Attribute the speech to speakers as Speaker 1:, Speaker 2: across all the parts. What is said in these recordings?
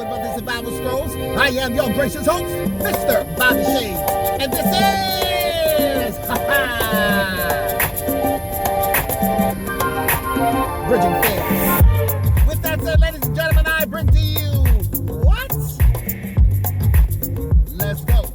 Speaker 1: traveling by the survival scrolls. I am your gracious host, Mr. Bobby Shades. And this is... Bridging Fans. With that said, ladies and gentlemen, I bring to you... What? Let's go.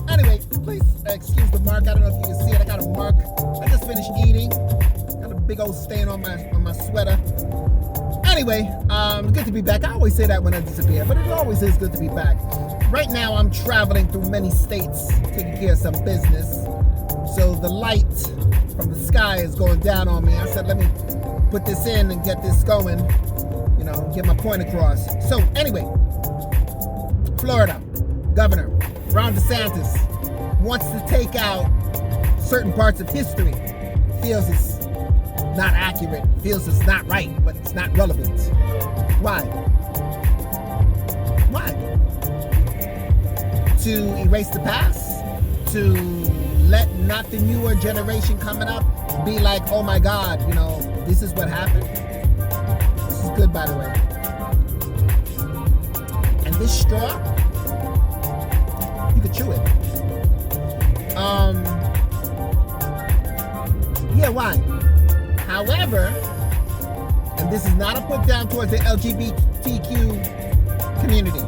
Speaker 1: Anyway, please excuse the mark. I don't know if you can see it. I got a mark. I just finished eating. Got a big old stain on my sweater. Anyway, it's good to be back. I always say that when I disappear, but it always is good to be back. Right now, I'm traveling through many states, taking care of some business. So the light from the sky is going down on me. I said, let me put this in and get this going, get my point across. So anyway, Florida Governor Ron DeSantis wants to take out certain parts of history, feels it's not accurate, feels it's not right, but it's not relevant. Why? To erase the past? To let not the newer generation coming up be like, oh my God, this is what happened? This is good, by the way. And this straw, you could chew it. Yeah, why? However, and this is not a put down towards the LGBTQ community,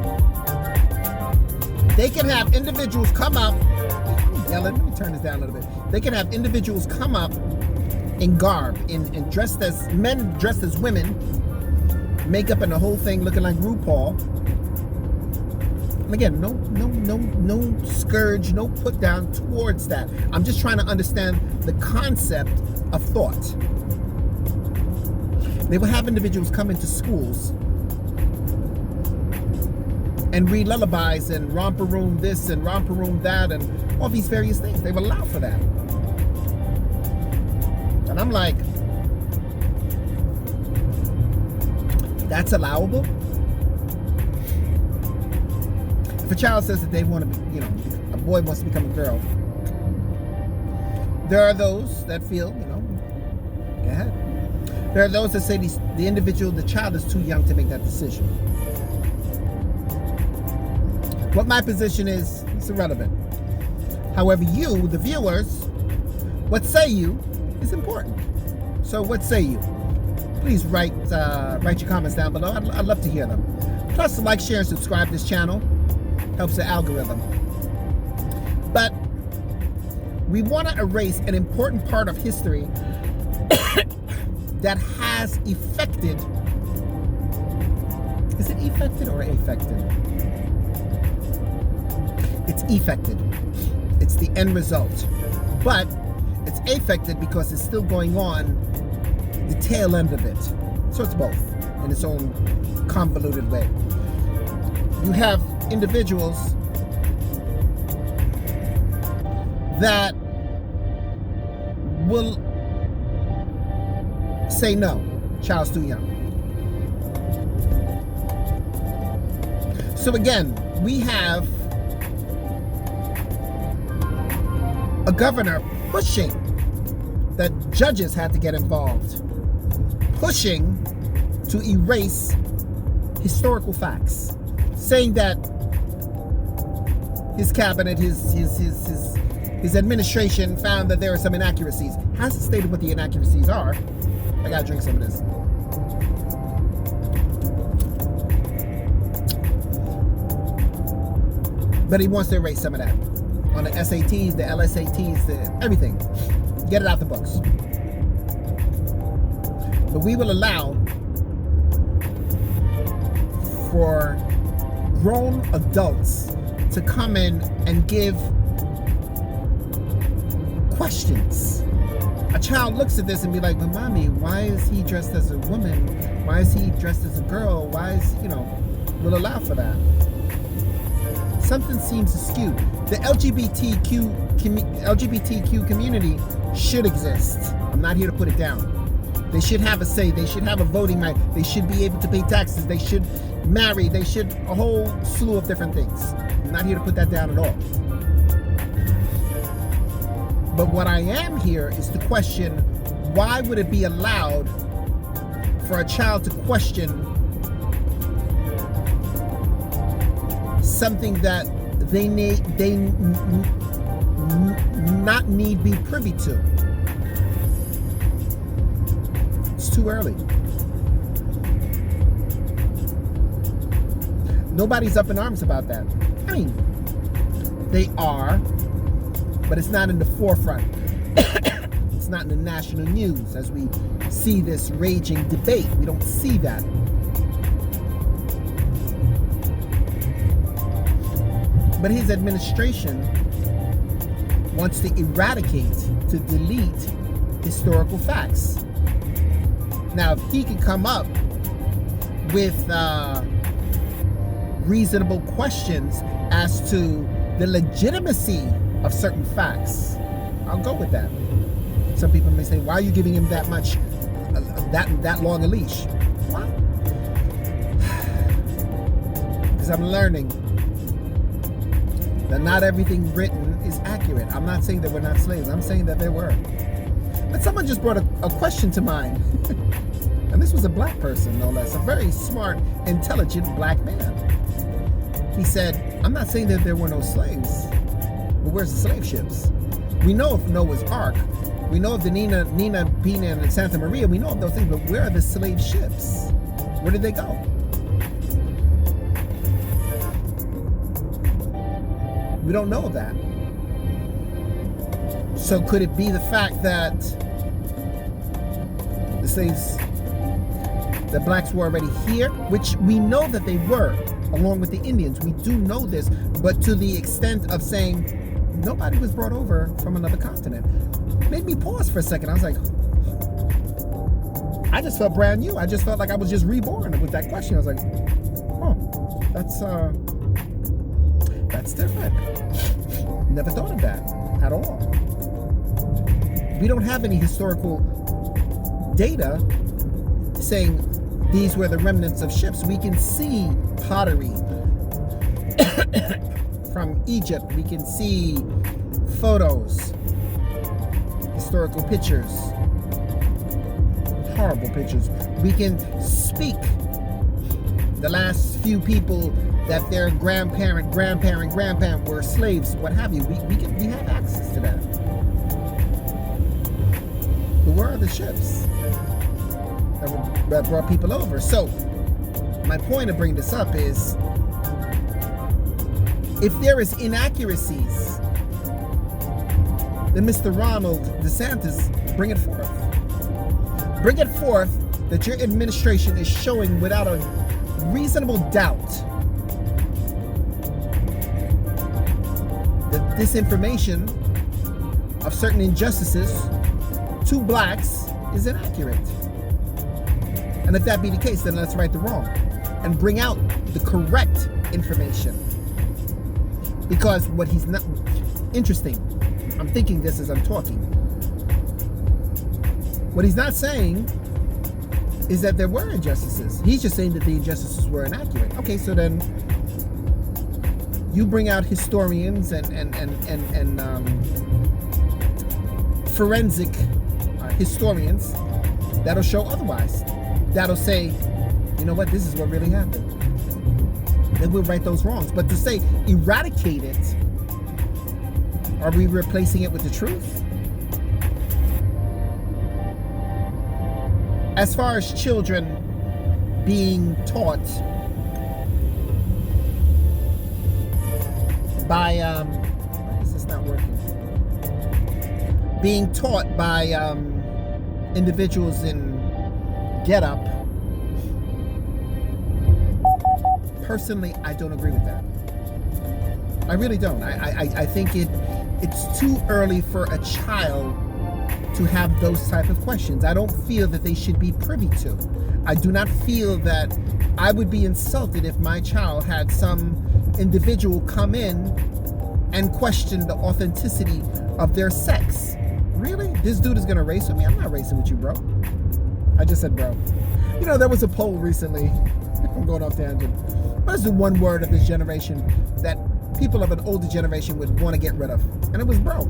Speaker 1: they can have individuals come up, let me turn this down a little bit. They can have individuals come up in garb, in dressed as men, dressed as women, makeup and the whole thing looking like RuPaul. And again, no scourge, no put down towards that. I'm just trying to understand the concept of thought. They will have individuals come into schools and read lullabies and romper room this and romper room that and all these various things. They will allow for that. And I'm like, that's allowable? If a child says that they want to be, a boy wants to become a girl, there are those that feel, go ahead. There are those that say the child is too young to make that decision. What my position is, it's irrelevant. However, you, the viewers, what say you is important. So what say you? Please write your comments down below. I'd love to hear them. Plus, like, share, and subscribe to this channel. Helps the algorithm. But we want to erase an important part of history that has affected. Is it affected or affected? It's affected. It's the end result. But it's affected because it's still going on the tail end of it. So it's both in its own convoluted way. You have individuals that will say no, child's too young. So again, we have a governor pushing that judges had to get involved, pushing to erase historical facts, saying that his cabinet, his administration found that there are some inaccuracies. Hasn't stated what the inaccuracies are. I gotta drink some of this. But he wants to erase some of that. On the SATs, the LSATs, everything. Get it out the books. But we will allow for grown adults to come in and give questions. A child looks at this and be like, but mommy, why is he dressed as a woman? Why is he dressed as a girl? Why is, we'll allow for that. Something seems askew. The LGBTQ community should exist. I'm not here to put it down. They should have a say. They should have a voting right. They should be able to pay taxes. They should marry. They should, a whole slew of different things. I'm not here to put that down at all. But what I am here is to question, why would it be allowed for a child to question something that they not need be privy to. It's too early. Nobody's up in arms about that. I mean, they are, but it's not in the forefront. It's not in the national news as we see this raging debate. We don't see that. But his administration wants to eradicate, to delete historical facts. Now, if he can come up with reasonable questions as to the legitimacy of certain facts, I'll go with that. Some people may say, why are you giving him that much, that long a leash? Why? Because I'm learning that not everything written is accurate. I'm not saying that we're not slaves. I'm saying that there were. But someone just brought a question to mind. And this was a black person, no less. A very smart, intelligent black man. He said, I'm not saying that there were no slaves, but where's the slave ships? We know of Noah's Ark. We know of the Nina, Pina, and Santa Maria. We know of those things, but where are the slave ships? Where did they go? We don't know that. So could it be the fact that the slaves, the blacks were already here, which we know that they were, along with the Indians. We do know this, but to the extent of saying nobody was brought over from another continent. Made me pause for a second. I was like, I just felt brand new. I just felt like I was just reborn with that question. I was like, oh, that's different. Never thought of that at all. We don't have any historical data saying these were the remnants of ships. We can see pottery from Egypt. We can see photos, historical pictures, horrible pictures. We can speak the last few people that their grandparent were slaves, what have you. We have access to that. But where are the ships that brought people over? So my point of bringing this up is, if there is inaccuracies, then Mr. Ronald DeSantis, bring it forth. Bring it forth that your administration is showing without a reasonable doubt that this information of certain injustices to blacks is inaccurate. And if that be the case, then let's right the wrong and bring out the correct information. Because what he's not, interesting, I'm thinking this as I'm talking. What he's not saying is that there were injustices. He's just saying that the injustices were inaccurate. Okay, so then you bring out historians and forensic historians that'll show otherwise. That'll say, you know what, this is what really happened. Then we'll right those wrongs. But to say eradicate it, are we replacing it with the truth? As far as children being taught by, why is this not working? Being taught by individuals in Get Up, personally, I don't agree with that. I really don't. I think it's too early for a child to have those type of questions. I don't feel that they should be privy to. I do not feel that I would be insulted if my child had some individual come in and question the authenticity of their sex. Really? This dude is gonna race with me? I'm not racing with you, bro. I just said bro. You know, there was a poll recently. I'm going off tangent. What is the one word of this generation that people of an older generation would want to get rid of? And it was bro.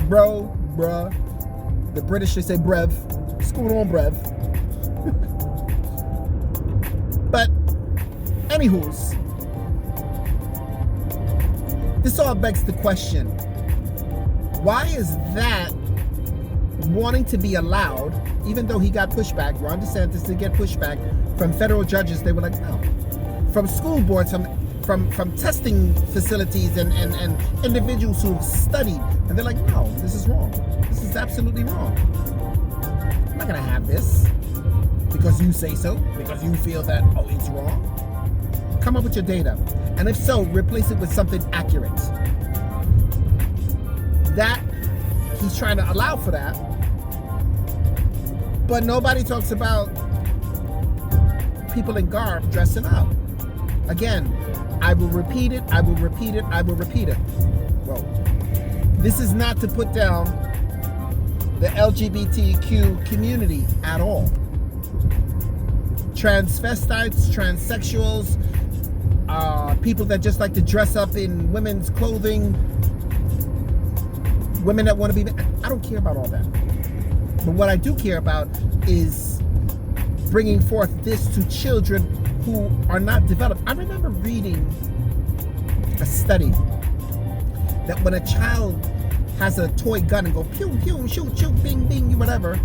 Speaker 1: Bro, bruh. The British, they say brev. School on brev. But, anywho's, this all begs the question, why is that wanting to be allowed, even though he got pushback, Ron DeSantis did get pushback from federal judges, they were like, no. From school boards, from testing facilities and individuals who've studied, and they're like, no, this is wrong. This is absolutely wrong. I'm not gonna have this because you say so, because you feel that, oh, it's wrong. Come up with your data. And if so, replace it with something accurate. That, he's trying to allow for that. But nobody talks about people in garb dressing up. Again, I will repeat it, I will repeat it, I will repeat it. Well, this is not to put down the LGBTQ community at all. Transvestites, transsexuals, people that just like to dress up in women's clothing, women that want to be, I don't care about all that. But what I do care about is bringing forth this to children who are not developed. I remember reading a study that when a child has a toy gun and go pew, pew, shoot, shoot, bing, bing, whatever,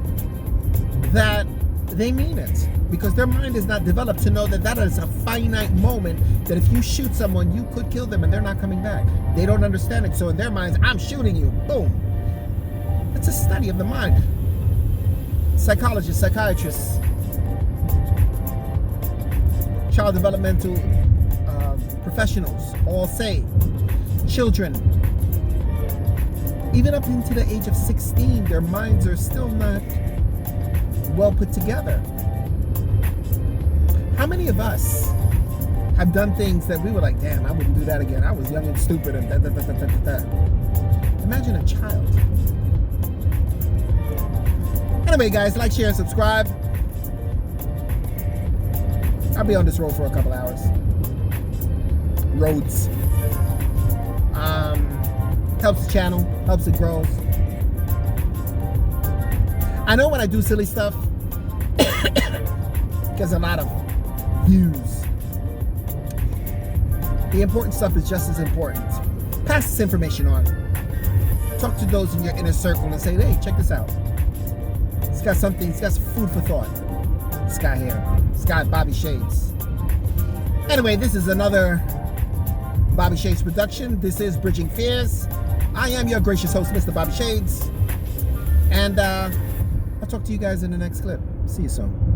Speaker 1: that they mean it. Because their mind is not developed to know that that is a finite moment, that if you shoot someone, you could kill them and they're not coming back. They don't understand it. So in their minds, I'm shooting you. Boom. It's a study of the mind. Psychologists, psychiatrists, child developmental professionals all say children, even up into the age of 16, their minds are still not well put together. How many of us have done things that we were like, damn, I wouldn't do that again. I was young and stupid and da da da da da da. Imagine a child. Anyway, guys, like, share, and subscribe. I'll be on this road for a couple hours. Roads. Helps the channel, helps it grow. I know when I do silly stuff, gets a lot of views. The important stuff is just as important. Pass this information on. Talk to those in your inner circle and say, hey, check this out. It's got something, it's got some food for thought. This guy here, this guy Bobby Shades. Anyway, this is another Bobby Shades production. This is Bridging Fears. I am your gracious host, Mr. Bobby Shades. And I'll talk to you guys in the next clip. See you soon.